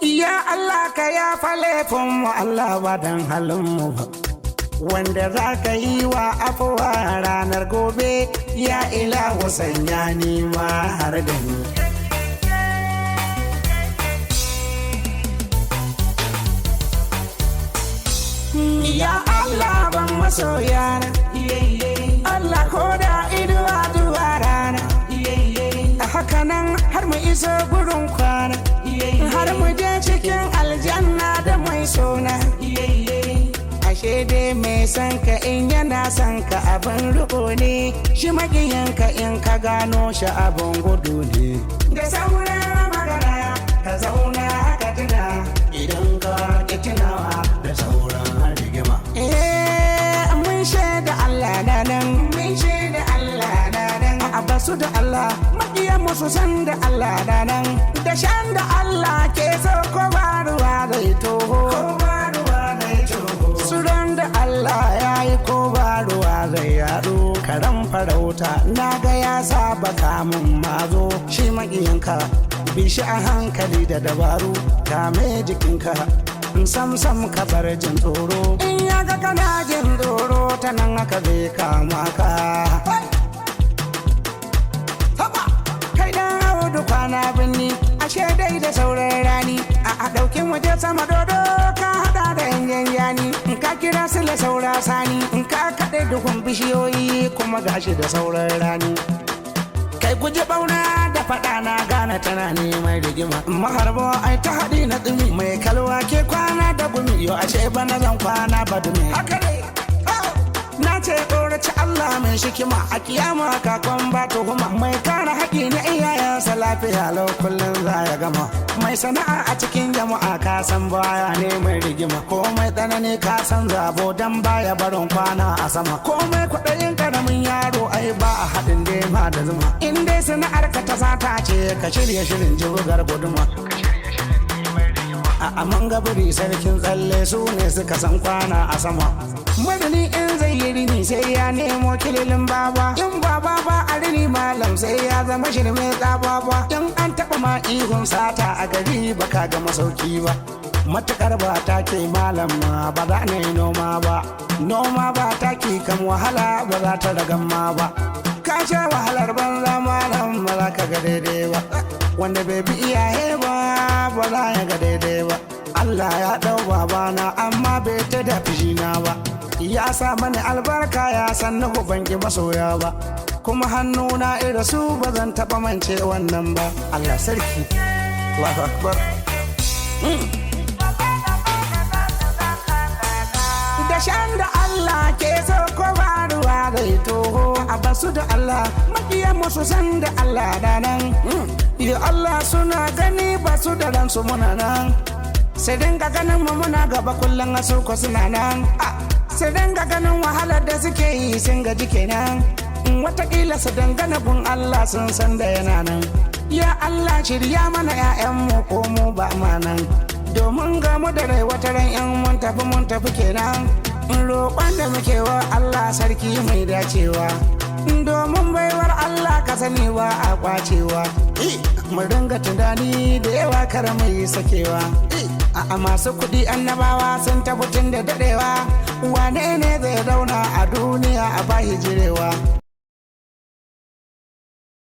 Ya Allah ka ya falefin mu Allah ba dan halin mu ba. Wanda za ka yi wa afuwa ranar gobe ya ilahu sanya ni ma har da ni. Ya Allah ban masoyana, Allah ko da iduwa duwa rana, haka nan har mu iso gurin kwana, har mu je cikin aljanna da mai sona. Ashe dai mai san ka in yana san ka abin riko ne, shi makiyanka in ka gano shi abin gudu ne. Da sauran magana ka zauna ka tuna, idan ka ki tunawa da sauran rigima. Mun shaida Allah na nan, mun shaida Allah na nan. A basu da Allah, makiyan musu san da Allah na nan. Da shan da Allah ke so ko ba ruwa zai toho. Suran da Allah ya yi ko ba ruwa zai yaɗo. Karan farauta na ga ya saba kamun mazo. Shi makiyanka bi shi a hankali da dabaru. Kame jikinka sam ka bar jin tsoro. In ya ga kana jin tsoro ta nan aka zai kama ka. Kai dan audu kwana binni ashe dai da sauran rani. A ɗauki waje sama dodo ka hada da yan yani. In ka kira su da saura sani, in ka kaɗe dukun bishiyoyi kuma gashi da sauran rani. Kai guji bauna da faɗa na gane tana neman rigima. Maharbo ai ta haɗi na tsumi, mai kalwa ke kwana da gumi. Yo ashe bana zan kwana ba dumi. Haka dai na ce ƙoraci Allah mai shikima, a kiyama kakon ba tuhuma. Mai kare haƙi na iyayensa lafiya lau kullum za ya gama. Mai sana'a a cikin jama'a ka san baya neman rigima. Komai tsanani ka san zabo dan baya barin kwana a sama. Komai kwaɗayin ƙaramin yaro ai ba a haɗin dema da zuma. In dai sana'ar ka ta sata ce ka shirya shirin jirugar guduma. A man gabari sarkin tsalle su ne suka san kwana a sama. Madani in zai yi rini sai ya nemo kililin baba. In baba ba a rini malam sai ya zama shirme tsababa. In an taɓa ma ihun sata a gari baka ga masauki ba. Matukar ba ta ke malam ma ba za na yi noma ba. Noma ba ta ke kan wahala ba za ta ragan ma ba. Ka sha wahalar banza malam ba za ka ga daidai ba. Wanda bai bi iyaye ba ba za ya ga daidai ba. Allah ya ɗau babana amma bai ta da fishina ba. Ya sa mani albarka ya san na banki masoya ba. Kuma hannuna ira su ba zan taɓa mance wannan ba. Allah sarki. Allahu Akbar. Da shan da Allah ke so ko ba ruwa zai toho. A basu da Allah makiyan musu san da Allah da nan. Ya Allah suna gani basu da ransu muna nan. Sai dinga ganin mu muna gaba kullum a su ko suna nan. Sai dinga ganin wahalar da suke yi sun gaji kenan. Wataƙila su dangana gun Allah sun san da yana nan. Ya Allah shirya mana 'ya'yanmu ko mu ba ma nan. Domin ga mu da rai wata ran 'yan mun tafi kenan. Roƙon da muke wa Allah sarki mai dacewa. Domin baiwar Allah ka sani wa a kwacewa. Mu dinga tunani da yawa kar mai sakewa. A masu kuɗi annabawa sun tabbatin da daɗewa. Wane ne zai zauna a duniya a bahi jirewa?